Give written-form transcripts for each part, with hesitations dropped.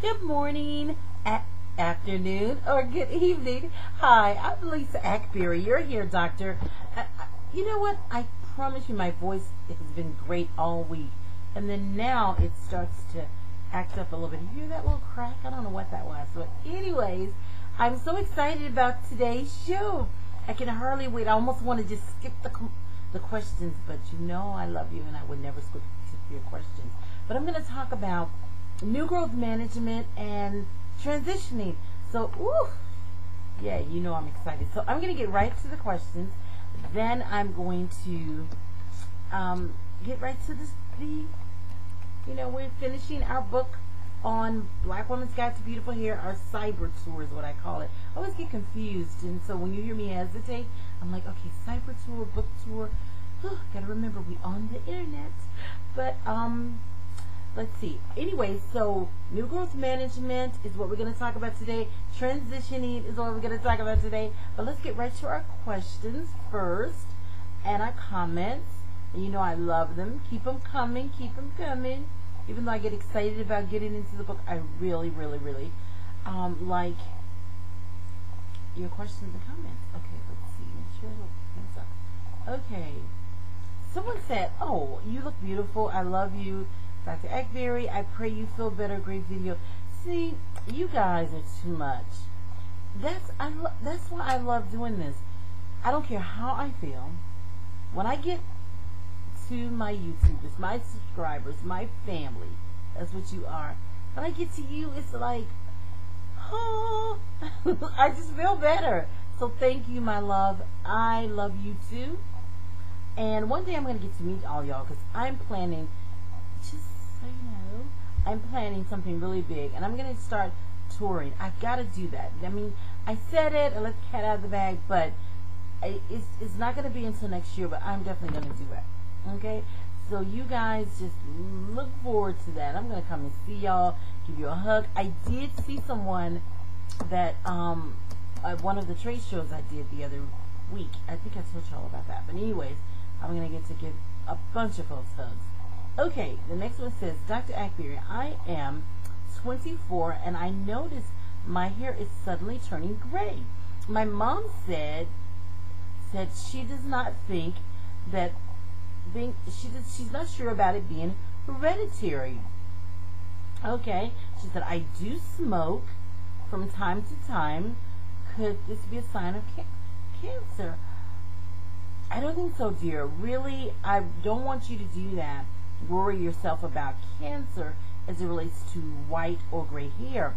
Good morning, afternoon, or good evening. Hi, I'm Lisa Ackberry. You're here, doctor. You know what? I promise you my voice has been great all week. And then now it starts to act up a little bit. You hear that little crack? I don't know what that was. But anyways, I'm so excited about today's show. I can hardly wait. I almost want to just skip the questions, but you know I love you and I would never skip your questions. But I'm going to talk about new growth management and transitioning. So, yeah, you know I'm excited. So I'm going to get right to the questions. Then I'm going to get right to we're finishing our book on Black Woman's Guide to Beautiful Hair. Our cyber tour is what I call it. I always get confused, and so when you hear me hesitate, I'm like, okay, cyber tour, book tour. Gotta remember we on the internet. But let's see. Anyway, so new growth management is what we're going to talk about today. Transitioning is what we're going to talk about today. But let's get right to our questions first and our comments. And you know I love them. Keep them coming. Keep them coming. Even though I get excited about getting into the book, I really, really, really like your questions and comments. Okay, let's see. Make sure I look things up. Okay. Someone said, "Oh, you look beautiful. I love you, Dr. Ackberry. I pray you feel better. Great video." See, you guys are too much. That's why I love doing this. I don't care how I feel. When I get to my YouTubers, my subscribers, my family, that's what you are. When I get to you, it's like, oh, I just feel better. So thank you, my love. I love you too. And one day I'm going to get to meet all y'all because I'm planning, just so you know, I'm planning something really big. And I'm going to start touring. I've got to do that. I mean, I said it and let the cat out of the bag, but it's not going to be until next year, but I'm definitely going to do it. Okay? So you guys just look forward to that. I'm going to come and see y'all, give you a hug. I did see someone that, at one of the trade shows I did the other week. I think I told y'all about that. But anyways, I'm going to get to give a bunch of folks hugs. Okay, the next one says, Dr. Ackberry, I am 24 and I noticed my hair is suddenly turning gray. My mom said she does not think that she's not sure about it being hereditary. Okay, she said, I do smoke from time to time. Could this be a sign of cancer? I don't think so, dear. Really, I don't want you to do that. Worry yourself about cancer as it relates to white or gray hair.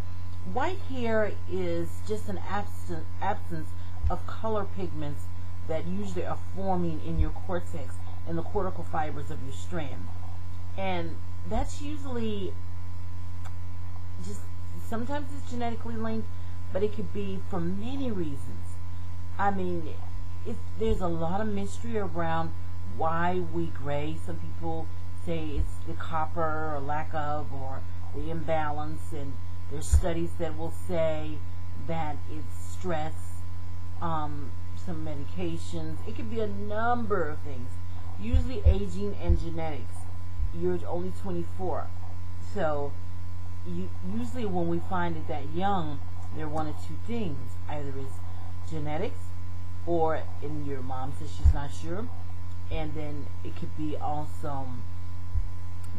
White hair is just an absence of color pigments that usually are forming in your cortex and the cortical fibers of your strand. And that's usually just, sometimes it's genetically linked, but it could be for many reasons. I mean, there's a lot of mystery around why we gray. Some people say it's the copper or lack of, or the imbalance, and there's studies that will say that it's stress, some medications. It could be a number of things. Usually aging and genetics. You're only 24. So usually when we find it that young, there are one or two things. Either it's genetics, or in your mom says she's not sure, and then it could be also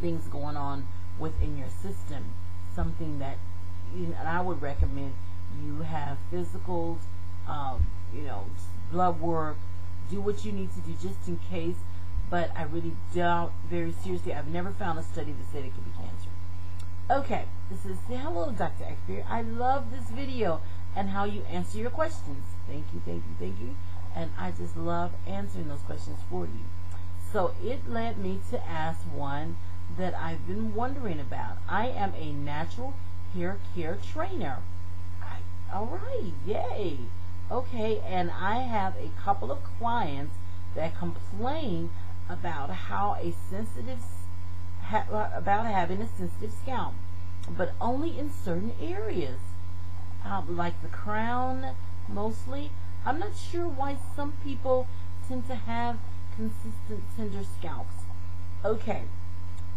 things going on within your system. Something that, and I would recommend you have physicals, blood work, do what you need to do just in case. But I really doubt, very seriously, I've never found a study that said it could be cancer. Okay, this is, hello, Dr. Ackberry. I love this video and how you answer your questions. Thank you, thank you, thank you. And I just love answering those questions for you. So it led me to ask one that I've been wondering about. I am a natural hair care trainer. All right, yay. Okay, and I have a couple of clients that complain about having a sensitive scalp, but only in certain areas, like the crown mostly. I'm not sure why some people tend to have consistent tender scalps. Okay,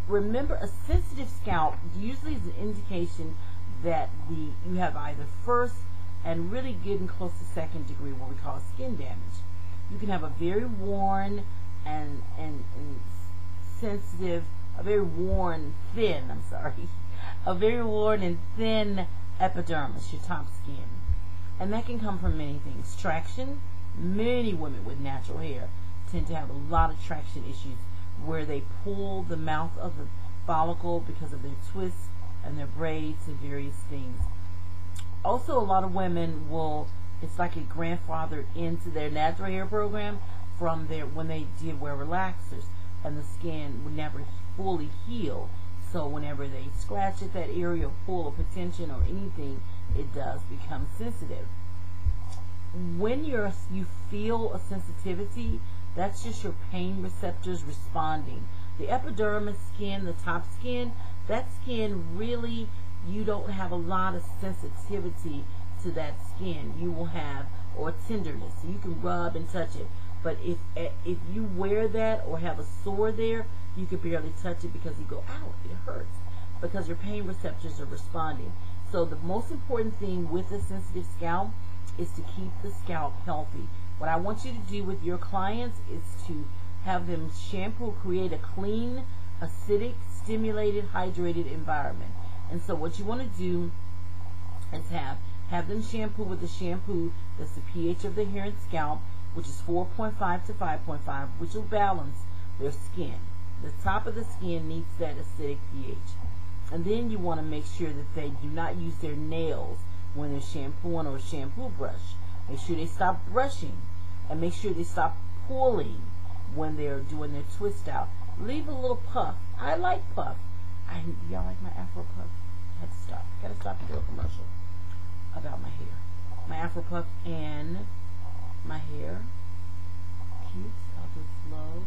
remember, a sensitive scalp usually is an indication that you have either first and really getting close to second degree, what we call skin damage. You can have a very worn and sensitive, a very worn, thin, I'm sorry, a very worn and thin epidermis, your top skin. And that can come from many things. Traction. Many women with natural hair tend to have a lot of traction issues where they pull the mouth of the follicle because of their twists and their braids and various things. Also, a lot of women will, it's like a grandfathered into their natural hair program from when they did wear relaxers, and the skin would never fully heal. So whenever they scratch at that area or pull or put tension or anything, it does become sensitive. When you feel a sensitivity, that's just your pain receptors responding. The epidermis skin, the top skin, that skin really, you don't have a lot of sensitivity to that skin. You will have, or tenderness, so you can rub and touch it. But if you wear that or have a sore there, you can barely touch it because you go, ow, it hurts, because your pain receptors are responding. So the most important thing with a sensitive scalp is to keep the scalp healthy. What I want you to do with your clients is to have them shampoo, create a clean, acidic, stimulated, hydrated environment. And so what you want to do is have them shampoo with a shampoo that's the pH of the hair and scalp, which is 4.5 to 5.5, which will balance their skin. The top of the skin needs that acidic pH. And then you want to make sure that they do not use their nails when they're shampooing or a shampoo brush. Make sure they stop brushing, and make sure they stop pulling when they're doing their twist out. Leave a little puff. I like puff. Y'all like my Afro puff? I had to stop. Gotta stop and do a commercial about my hair. My Afro puff and my hair. Cute. I'll do slow.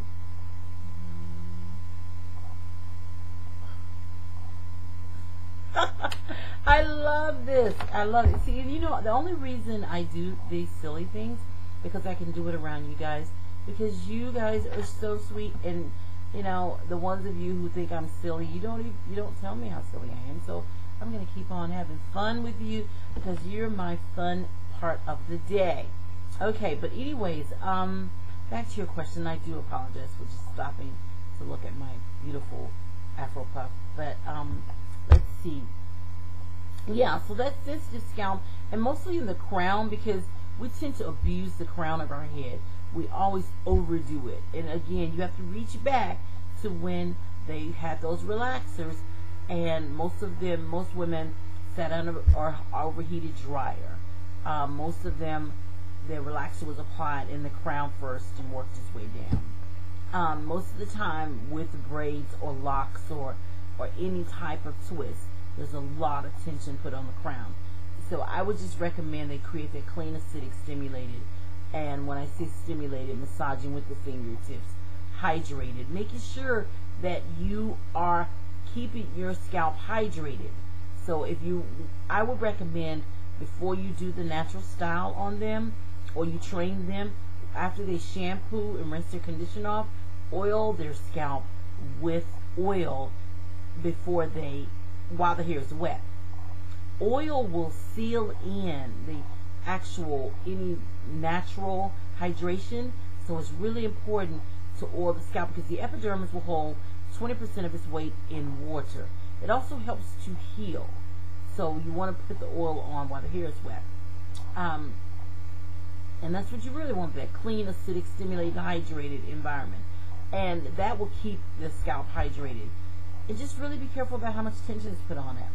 I love this. I love it. See, you know, the only reason I do these silly things, because I can do it around you guys, because you guys are so sweet, and you know, the ones of you who think I'm silly, you don't tell me how silly I am. So I'm going to keep on having fun with you because you're my fun part of the day. Okay, but anyways, back to your question. I do apologize for just stopping to look at my beautiful Afro puff, but let's see. Yeah, so that's sensitive scalp, and mostly in the crown, because we tend to abuse the crown of our head. We always overdo it. And again, you have to reach back to when they had those relaxers, and most women sat under or overheated dryer. Most of them, their relaxer was applied in the crown first and worked its way down. Most of the time with braids or locks or any type of twist, there's a lot of tension put on the crown. So I would just recommend they create that clean, acidic, stimulated, and when I say stimulated, massaging with the fingertips, hydrated, making sure that you are keeping your scalp hydrated. So I would recommend before you do the natural style on them, or you train them, after they shampoo and rinse their condition off, oil their scalp with oil while the hair is wet. Oil will seal in the any natural hydration, so it's really important to oil the scalp because the epidermis will hold 20% of its weight in water. It also helps to heal, so you want to put the oil on while the hair is wet. And that's what you really want, that clean, acidic, stimulated, hydrated environment. And that will keep the scalp hydrated. And just really be careful about how much tension is put on it.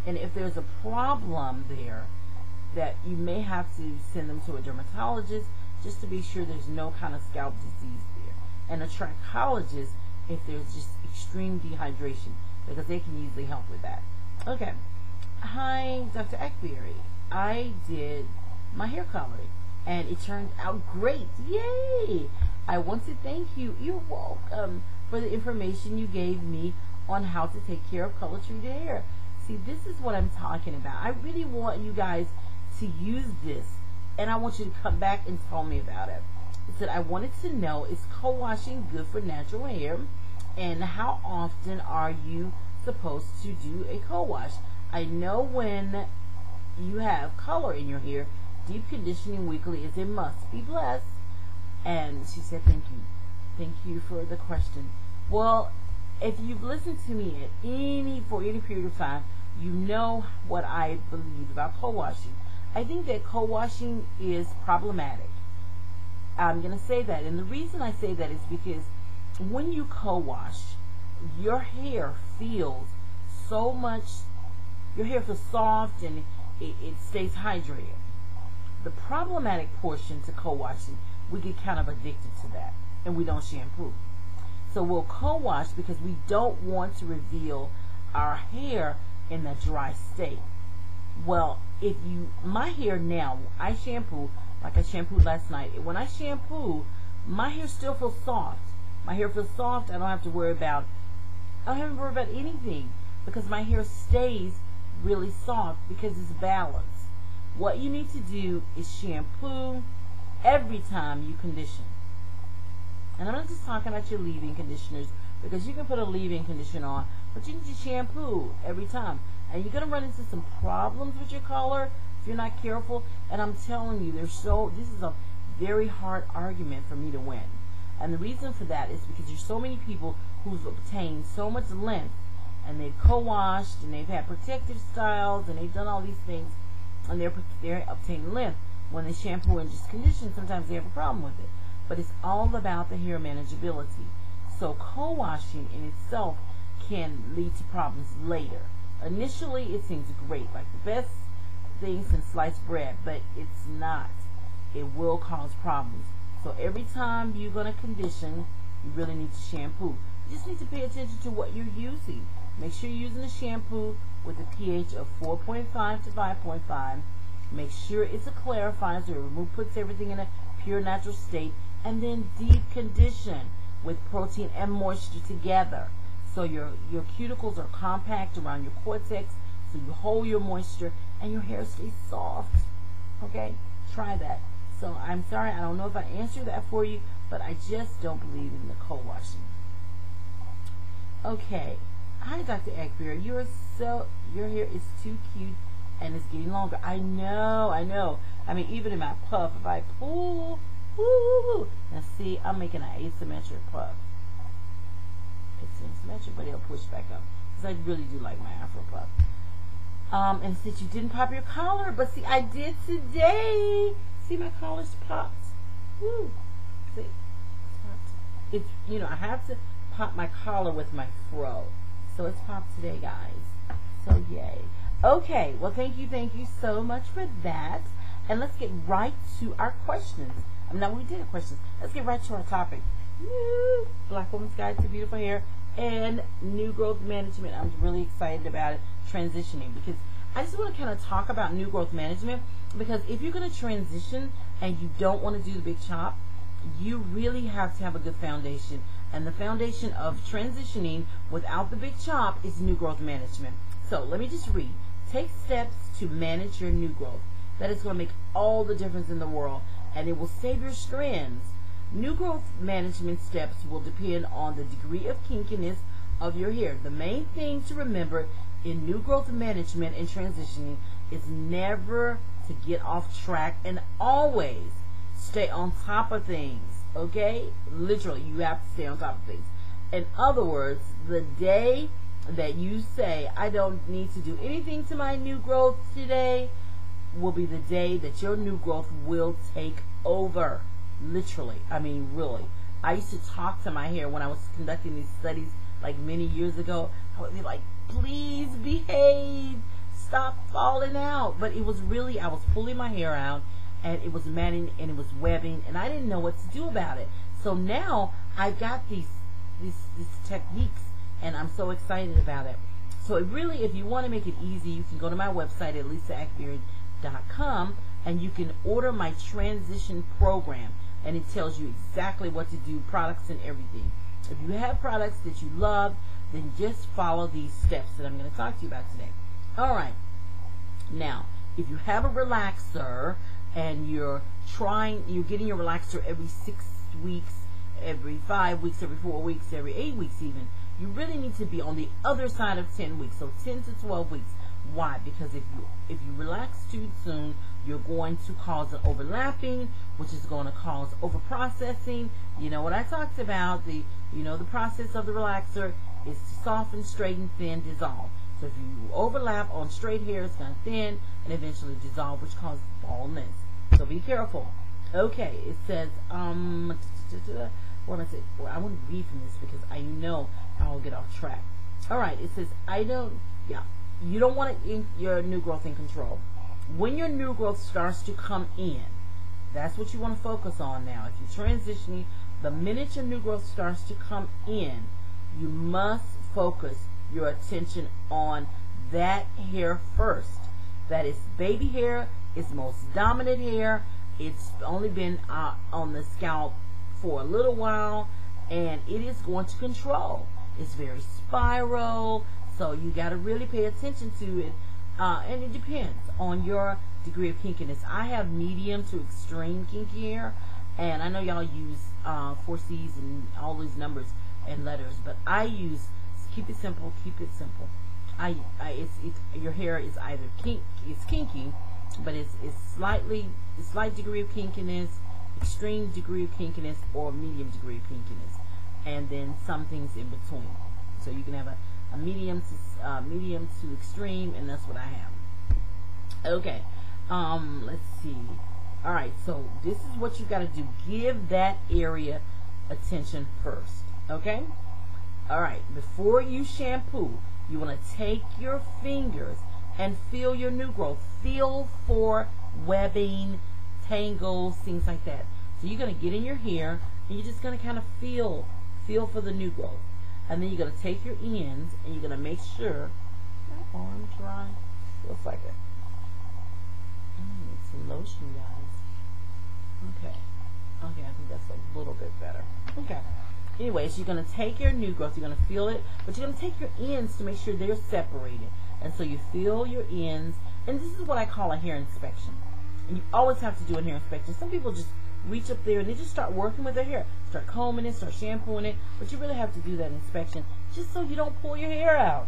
And if there's a problem there, that you may have to send them to a dermatologist just to be sure there's no kind of scalp disease there. And a trachologist if there's just extreme dehydration, because they can usually help with that. Okay. Hi, Dr. Ackberry. I did my hair coloring, and it turned out great. Yay! I want to thank you. You're welcome for the information you gave me on how to take care of color-treated hair. See, this is what I'm talking about. I really want you guys to use this, and I want you to come back and tell me about it. It said, I wanted to know, is co-washing good for natural hair, and how often are you supposed to do a co-wash? I know when you have color in your hair, deep conditioning weekly is a must. Be blessed. And she said, thank you. Thank you for the question. Well, if you've listened to me for any period of time, you know what I believe about co-washing. I think that co-washing is problematic. I'm going to say that. And the reason I say that is because when you co-wash, your hair feels so much, your hair feels soft and it stays hydrated. The problematic portion to co-washing, we get kind of addicted to that and we don't shampoo. So we'll co-wash because we don't want to reveal our hair in a dry state. Well, my hair now, I shampoo, like I shampooed last night. When I shampoo, my hair still feels soft. My hair feels soft. I don't have to worry about anything because my hair stays really soft because it's balanced. What you need to do is shampoo every time you condition. And I'm not just talking about your leave-in conditioners, because you can put a leave-in conditioner on, but you need to shampoo every time. And you're going to run into some problems with your color if you're not careful. And I'm telling you, this is a very hard argument for me to win. And the reason for that is because there's so many people who've obtained so much length, and they've co-washed, and they've had protective styles, and they've done all these things, and they're obtaining length. When they shampoo and just condition, sometimes they have a problem with it. But it's all about the hair manageability. So co-washing in itself can lead to problems later. Initially, it seems great, like the best thing since sliced bread, but it's not. It will cause problems. So every time you're going to condition, you really need to shampoo. You just need to pay attention to what you're using. Make sure you're using a shampoo with a pH of 4.5 to 5.5. Make sure it's a clarifier, so it puts everything in a pure natural state. And then deep condition with protein and moisture together. So your cuticles are compact around your cortex, so you hold your moisture and your hair stays soft. Okay? Try that. So I'm sorry, I don't know if I answered that for you, but I just don't believe in the co-washing. Okay. Hi, Dr. Ekberg. Your hair is too cute and it's getting longer. I know. I mean, even in my puff, if I pull, woo, and see, I'm making an asymmetric puff. It's asymmetric, but it'll push back up because I really do like my Afro puff. And since you didn't pop your collar, but see, I did today. See, my collar's popped. Woo. See, it's popped. I have to pop my collar with my fro. So it's popped today, guys. So yay. Okay, well, thank you so much for that. And let's get right to our questions. Now, we did a question. Let's get right to our topic. Black Woman's Guide to Beautiful Hair and New Growth Management. I'm really excited about it, transitioning, because I just want to kind of talk about new growth management, because if you're going to transition and you don't want to do the big chop, you really have to have a good foundation. And the foundation of transitioning without the big chop is new growth management. So let me just read. Take steps to manage your new growth. That is going to make all the difference in the world, and it will save your strands. New growth management steps will depend on the degree of kinkiness of your hair. The main thing to remember in new growth management and transitioning is never to get off track and always stay on top of things. Okay? Literally, you have to stay on top of things. In other words, the day that you say, I don't need to do anything to my new growth today, will be the day that your new growth will take over. Literally. I mean, really. I used to talk to my hair when I was conducting these studies like many years ago. I would be like, please behave. Stop falling out. But it was really, I was pulling my hair out, and it was matting and it was webbing, and I didn't know what to do about it. So now I've got these techniques, and I'm so excited about it. So it really, if you want to make it easy, you can go to my website at lisaakberry.com, and you can order my transition program, and it tells you exactly what to do, products and everything. If you have products that you love, then just follow these steps that I'm going to talk to you about today. All right. Now, if you have a relaxer and you're getting your relaxer every 6 weeks, every 5 weeks, every 4 weeks, every 8 weeks even, you really need to be on the other side of 10 weeks, so 10 to 12 weeks. Why? Because if you relax too soon, you're going to cause an overlapping, which is going to cause over-processing. You know what I talked about, the process of the relaxer is to soften, straighten, thin, dissolve. So if you overlap on straight hair, it's going to thin and eventually dissolve, which causes baldness. So be careful. Okay, it says, what am I saying? Well, I want to read from this because I know I'll get off track. All right, it says, you don't want your new growth in control. When your new growth starts to come in, that's what you want to focus on now. If you're transitioning, the minute your new growth starts to come in, you must focus your attention on that hair first. That is baby hair. It's most dominant hair. It's only been on the scalp for a little while, and it is going to control. It's very spiral, so you got to really pay attention to it, and it depends on your degree of kinkiness. I have medium to extreme kinky hair, and I know y'all use 4Cs and all these numbers and letters, but I use keep it simple. Keep it simple. Your hair is either kinky, but it's slight degree of kinkiness, extreme degree of kinkiness, or medium degree of kinkiness, and then some things in between. So you can have a medium to extreme, and that's what I have. Okay, let's see. All right, so this is what you got to do. Give that area attention first. Okay. All right. Before you shampoo, you want to take your fingers and feel your new growth. Feel for webbing, tangles, things like that. So you're going to get in your hair, and you're just going to kind of feel for the new growth. And then you're going to take your ends, and you're going to make sure my arm dry. Feels like it. Need some lotion, guys. Okay, I think that's a little bit better. Okay. Anyways, you're going to take your new growth, you're going to feel it, but you're going to take your ends to make sure they're separated. And so you feel your ends, and this is what I call a hair inspection. And you always have to do a hair inspection. Some people just reach up there and they just start working with their hair. Start combing it, start shampooing it, but you really have to do that inspection just so you don't pull your hair out.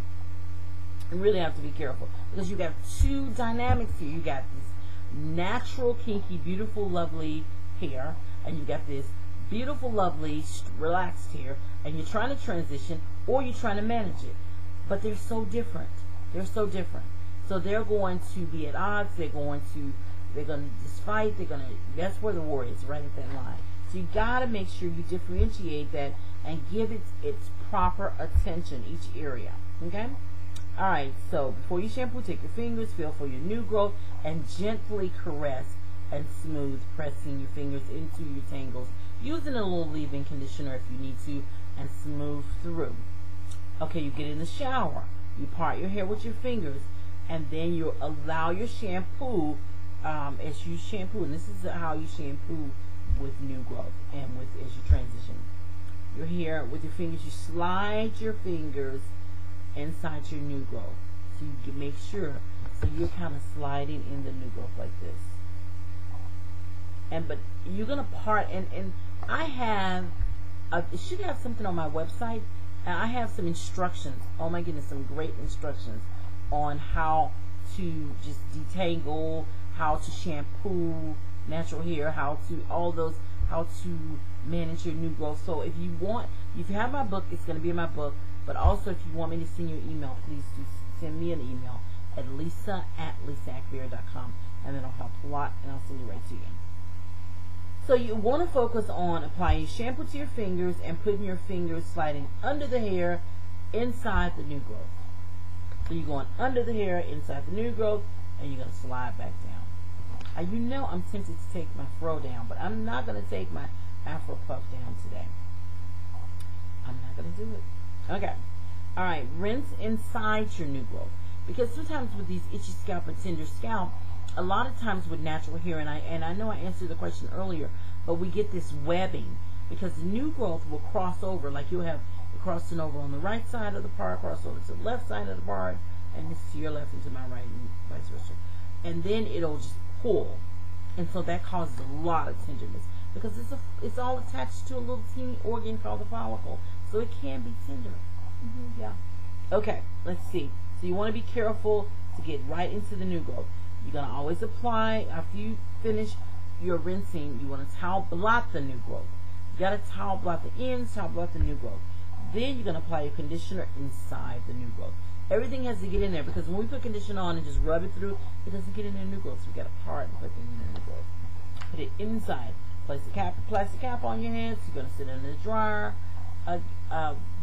You really have to be careful because you got two dynamics here. You got this natural, kinky, beautiful, lovely hair, and you got this beautiful, lovely, relaxed hair, and you're trying to transition or you're trying to manage it. But they're so different. They're so different. So they're going to be at odds. They're going to just fight. That's where the war is, right at that line. So you got to make sure you differentiate that and give it its proper attention, each area. Okay? All right, so before you shampoo, take your fingers, feel for your new growth, and gently caress and smooth, pressing your fingers into your tangles, using a little leave-in conditioner if you need to, and smooth through. Okay, you get in the shower, you part your hair with your fingers, and then you allow your shampoo as you shampoo, and this is how you shampoo with new growth and as you transition your hair with your fingers. You slide your fingers inside your new growth, so you can make sure, so you're kind of sliding in the new growth like this. But you're gonna part, and I have it should have something on my website, and I have some instructions. Oh my goodness, some great instructions on how to just detangle, how to shampoo natural hair, how to manage your new growth. So if you have my book, it's going to be in my book. But also, if you want me to send you an email, please do send me an email at lisa@lisaacbeer.com, and it'll help a lot, and I'll send it right to you. So you want to focus on applying shampoo to your fingers and putting your fingers sliding under the hair inside the new growth. So you're going under the hair inside the new growth, and you're going to slide back down. You know I'm tempted to take my fro down, but I'm not going to take my afro puff down today. I'm not going to do it. Okay. All right. Rinse inside your new growth, because sometimes with these itchy scalp and tender scalp, a lot of times with natural hair, and I know I answered the question earlier, but we get this webbing because the new growth will cross over. Like you'll have it crossing over on the right side of the part, cross over to the left side of the part, and this to your left and to my right, and vice versa. And then it'll just pull, and so that causes a lot of tenderness because it's all attached to a little teeny organ called the follicle, so it can be tender. Yeah. Okay, let's see. So you want to be careful to get right into the new growth. You're going to always apply, after you finish your rinsing, you want to towel blot the new growth. You got to towel blot the ends, towel blot the new growth. Then you're going to apply your conditioner inside the new growth. Everything has to get in there, because when we put conditioner on and just rub it through, it doesn't get in the new growth. So we got to part and put it in the new growth. Put it inside. Place the plastic cap on your head. So you're going to sit in the dryer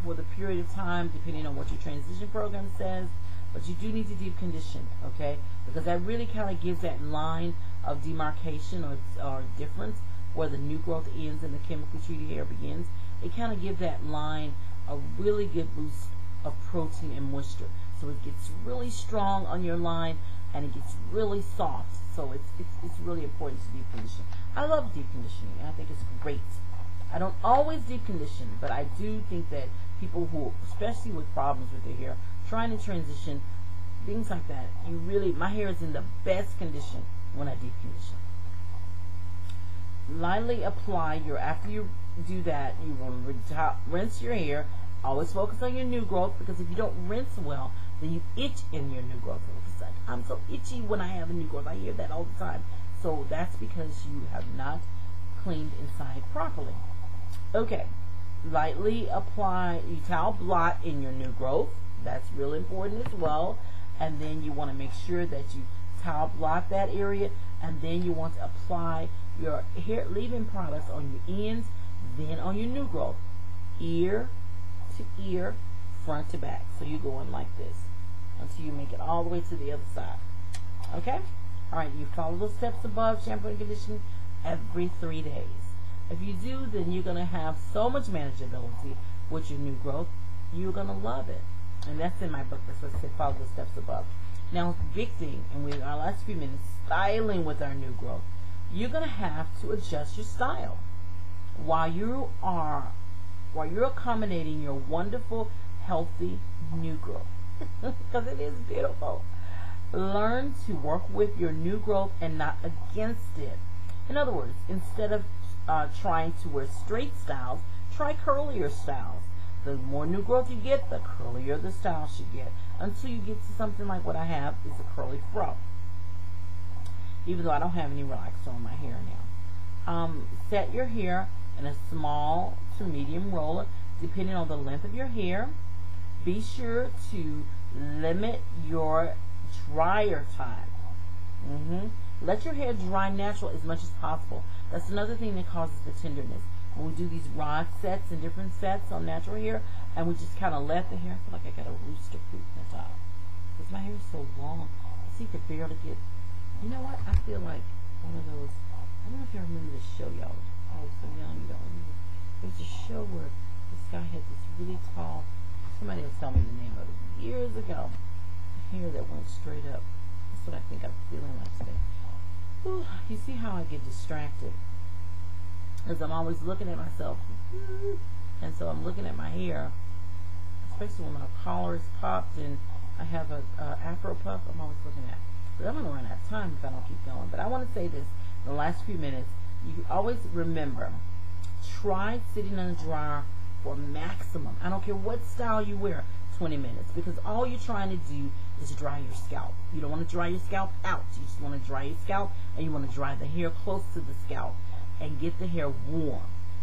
for the period of time, depending on what your transition program says. But you do need to deep condition, okay? Because that really kind of gives that line of demarcation or difference where the new growth ends and the chemically treated hair begins. It kind of gives that line a really good boost of protein and moisture. So it gets really strong on your line and it gets really soft. So it's really important to deep condition. I love deep conditioning, and I think it's great. I don't always deep condition, but I do think that people who, especially with problems with their hair, trying to transition, things like that, my hair is in the best condition when I deep condition. Lightly apply after you do that, you will rinse your hair. Always focus on your new growth, because if you don't rinse well, then you itch in your new growth. It's like, I'm so itchy when I have a new growth. I hear that all the time. So that's because you have not cleaned inside properly. Okay, lightly apply, you towel blot in your new growth. That's really important as well. And then you want to make sure that you towel blot that area, and then you want to apply your hair leave-in products on your ends, then on your new growth, ear to ear, front to back. So you go in like this until you make it all the way to the other side. Okay? Alright, you follow those steps above, shampoo and conditioning every 3 days. If you do, then you're going to have so much manageability with your new growth. You're going to love it. And that's in my book. That's what I said, follow the steps above. Now, big thing, and in our last few minutes, styling with our new growth. You're going to have to adjust your style while you're accommodating your wonderful, healthy new growth. Because it is beautiful. Learn to work with your new growth and not against it. In other words, instead of trying to wear straight styles, try curlier styles. The more new growth you get, the curlier the style should get, until you get to something like what I have, is a curly fro. Even though I don't have any relaxer on my hair now. Set your hair in a small to medium roller, depending on the length of your hair. Be sure to limit your dryer time. Let your hair dry natural as much as possible. That's another thing that causes the tenderness. When we do these rod sets and different sets on natural hair, and we just kind of let the hair, I feel like I got a rooster poop in the top. Because my hair is so long, I see, could barely get, you know what, I feel like one of those, I don't know if y'all remember this show, y'all. I was so young, you don't remember. There was a show where this guy had this really tall, somebody will tell me the name of it, years ago, hair that went straight up. That's what I think I'm feeling like today. Ooh, you see how I get distracted? Because I'm always looking at myself. And so I'm looking at my hair, especially when my collar is popped and I have a afro puff, I'm always looking at. But I'm going to run out of time if I don't keep going. But I want to say this in the last few minutes. You always remember, try sitting in the dryer for maximum, I don't care what style you wear, 20 minutes. Because all you're trying to do is dry your scalp. You don't want to dry your scalp out. You just want to dry your scalp, and you want to dry the hair close to the scalp and get the hair warm.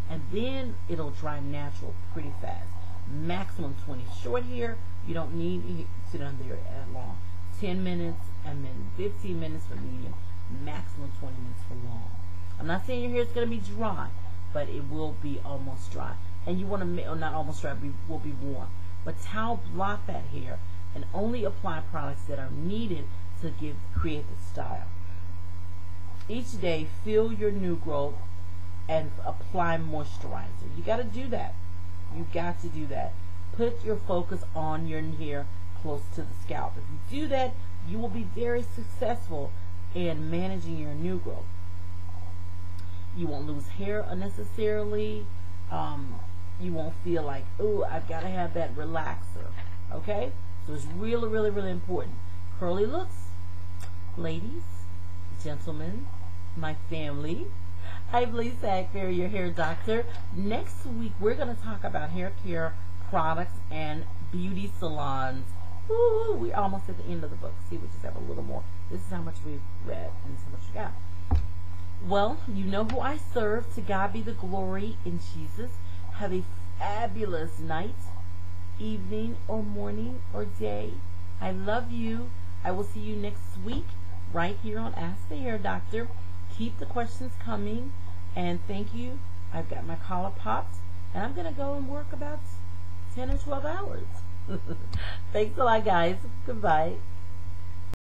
And then it'll dry natural pretty fast. Maximum 20. Short hair, you don't need to sit under there that long. 10 minutes and then 15 minutes for medium. Maximum 20 minutes for long. I'm not saying your hair is going to be dry, but it will be almost dry. And you want to, or not almost dry, will be warm. But towel blot that hair and only apply products that are needed to create the style. Each day, fill your new growth and apply moisturizer. You got to do that. You got to do that. Put your focus on your hair close to the scalp. If you do that, you will be very successful in managing your new growth. You won't lose hair unnecessarily. You won't feel like, oh, I've got to have that relaxer. Okay? So it's really, really, really important. Curly looks, ladies, gentlemen, my family. I'm Lisa Hackberry, your hair doctor. Next week, we're going to talk about hair care products and beauty salons. Woo, we're almost at the end of the book. See, we just have a little more. This is how much we've read, and this is how much we got. Well, you know who I serve. To God be the glory in Jesus. Have a fabulous night, evening, or morning, or day. I love you. I will see you next week right here on Ask the Hair Doctor. Keep the questions coming, and thank you. I've got my collar popped, and I'm going to go and work about 10 or 12 hours. Thanks a lot, guys. Goodbye.